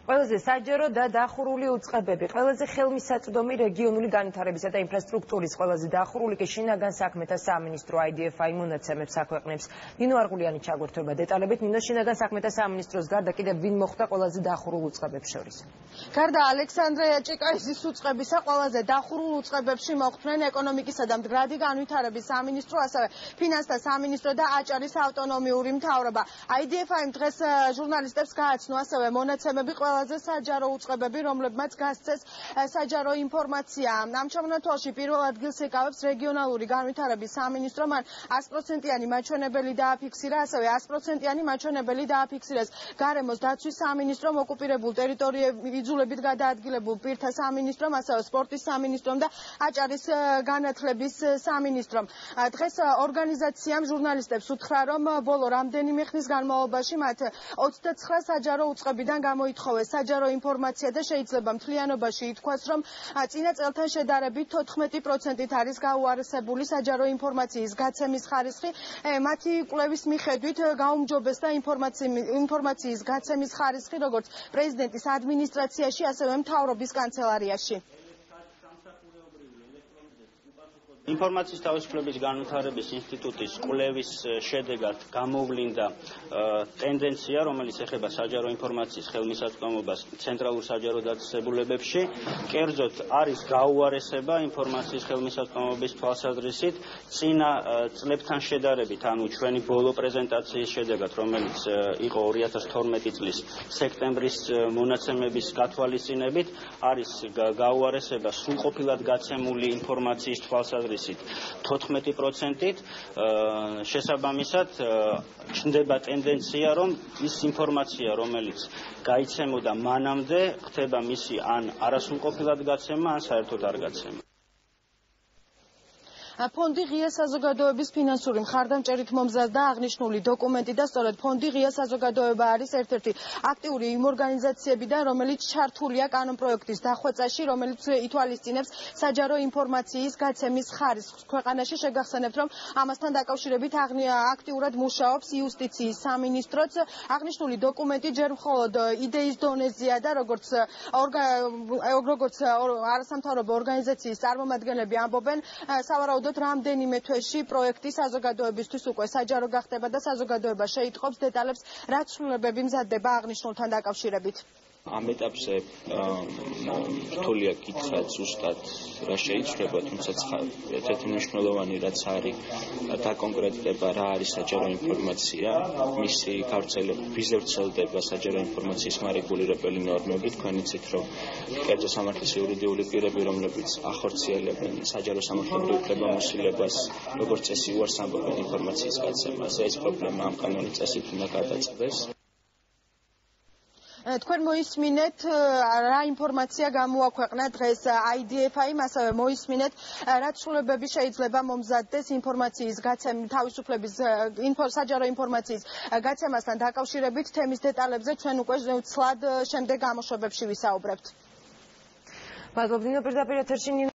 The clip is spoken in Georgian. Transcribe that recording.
ყველაზე საჯარო და დახურული უწყებები, ყველაზე ხელმისაწვდომი რეგიონული განვითარებისა და ინფრასტრუქტურის ყველაზე დახურული კი შინაგან საქმეთა სამინისტრო IDFI მონაცემებს აქვეყნებს. ნინო არღულიანი ჩაგვერთვება დეტალებით. ნინო, შინაგან საქმეთა სამინისტროს გარდა კიდევ ვინ მოხვდა ყველაზე დახურულ უწყებებს შორის? გარდა ალექსანდრე ჭიკაიძის უწყებისა, ყველაზე დახურულ უწყებებში მოხვდნენ ეკონომიკისა და მდგრადი განვითარების სამინისტრო, ასევე ფინანსთა სამინისტრო და აჭარის ავტონომიური მთავრობა. IDFI-მ დღეს ჟურნალისტებს გააცნო ასევე მონაცემები ყველაზე საჯარო უწყებები, რომლებმაც გასცეს საჯარო ინფორმაცია. ამ ჩამონათვალში პირველ ადგილს იკავებს რეგიონალური განვითარების სამინისტრო, მან 100%-იანი მაჩვენებელი დააფიქსირა, ასევე 100%-იანი მაჩვენებელი დააფიქსირეს გარემოს დაცვის სამინისტრომ, ოკუპირებულ ტერიტორიებში იძულებით გადაადგილებულ პირთა სამინისტრომ, ასევე სპორტის სამინისტრომ და აჭარის განათლების სამინისტრომ. დღეს ორგანიზაციამ ჟურნალისტებს უთხრა, რომ ბოლო რამდენიმე ხნის განმავლობაში მათ 29 საჯარო უწყებიდან გამოითხოვეს საჯარო ინფორმაცია და შეიძლება მთლიანობაში ითქვას, რომ წინა წელთან შედარებით 14%-ით არის გაუარესებული საჯარო ინფორმაციის გაცემის ხარისხი. მათი კვლევის მიხედვით გაუმჯობესდა ინფორმაციის გაცემის ხარისხი როგორც პრეზიდენტის ადმინისტრაციაში, ასევე მთავრობის კანცელარიაში. ინფორმაციის თავისუფლების განვითარების ინსტიტუტის კვლევის შედეგად გამოვლინდა ტენდენცია, რომელიც ეხება საჯარო ინფორმაციის ხელმისაწვდომობას ცენტრალურ საჯარო დაწესებულებებში. კერძოდ არის გაუარესება ინფორმაციის ხელმისაწვდომობის თვალსაზრისით წინა წლებთან შედარებით, ანუ ჩვენი ბოლო პრეზენტაციის შედეგად, რომელიც იყო 2012 წლის სექტემბრის მონაცემების გათვალისწინებით, არის გაუარესება სრულყოფილად გაცემული ინფორმაციის თვალსაზრისით 14%-ით. შესაბამისად ჩნდება ტენდენცია, რომ ის ინფორმაცია, რომელიც გაიცემოდა მანამდე, ხდება მისი ან არასრულყოფილად გაცემა, ან საერთოდ არ გაცემა. ფონდი ღია საზოგადოების ფინანსური მხარდამჭერით მომზადდა აღნიშნული დოკუმენტი და სწორედ ფონდი ღია საზოგადოება არის ერთ-ერთი აქტიური იმ ორგანიზაციებიდან, რომელიც ჩართულია კანონპროექტის დახვეწაში, რომელიც ითვალისწინებს საჯარო ინფორმაციის გაცემის ხარისხს. ქვეყანაში შეგახსენებთ, რომ ამასთან დაკავშირებით აქტიურად მუშაობს იუსტიციის სამინისტროც. აღნიშნული დოკუმენტი ჯერ მხოლოდ იდეის დონეზეა და როგორც არასამთავრობო ორგანიზაციის წარმომადგენლები ამბობენ, სავარაუდოდ რამდენიმე თვეში პროექტი საზოგადოებისთვის უკვე საჯარო გახდება და საზოგადოება შეიტყობს დეტალებს, რაც ცვლილებები მზადდება აღნიშნულთან დაკავშირებით. ამ ეტაპზე რთულია კითხვა ზუსტად რა შეიცვლება, თუმცა ერთ-ერთი მნიშვნელოვანი რაც არის დაკონკრეტდება რა არის საჯარო ინფორმაცია, მისი გავრცელება, ვიზე ვრცელდება საჯარო ინფორმაციის მარეგულირებელი ნორმებით. თქვენ იცით, რომ კერძო სამართლის იურიდიული პირები, რომლებიც ახორციელებენ საჯარო სამართლებრივ უფლებამოსილებას, როგორც წესი უარს ამბობენ ინფორმაციის გაცემაზე. ეს პრობლემა ამ კანონის წესით უნდა გადაწყვეტეს. თქვენ მოისმინეთ რა ინფორმაცია გამოაქვეყნა დღეს IDFI-მ, ასევე მოისმინეთ რა ცვლილებები შეიძლება მომზადდეს ინფორმაციის თავისუფლების საჯარო ინფორმაციის გაცემასთან დაკავშირებით. თემის დეტალებზე ჩვენ უკვე ცლად შემდეგ გამოშვებებში ვისაუბრებთ. მადლობ, ნინო, პირდაპირ ეთერში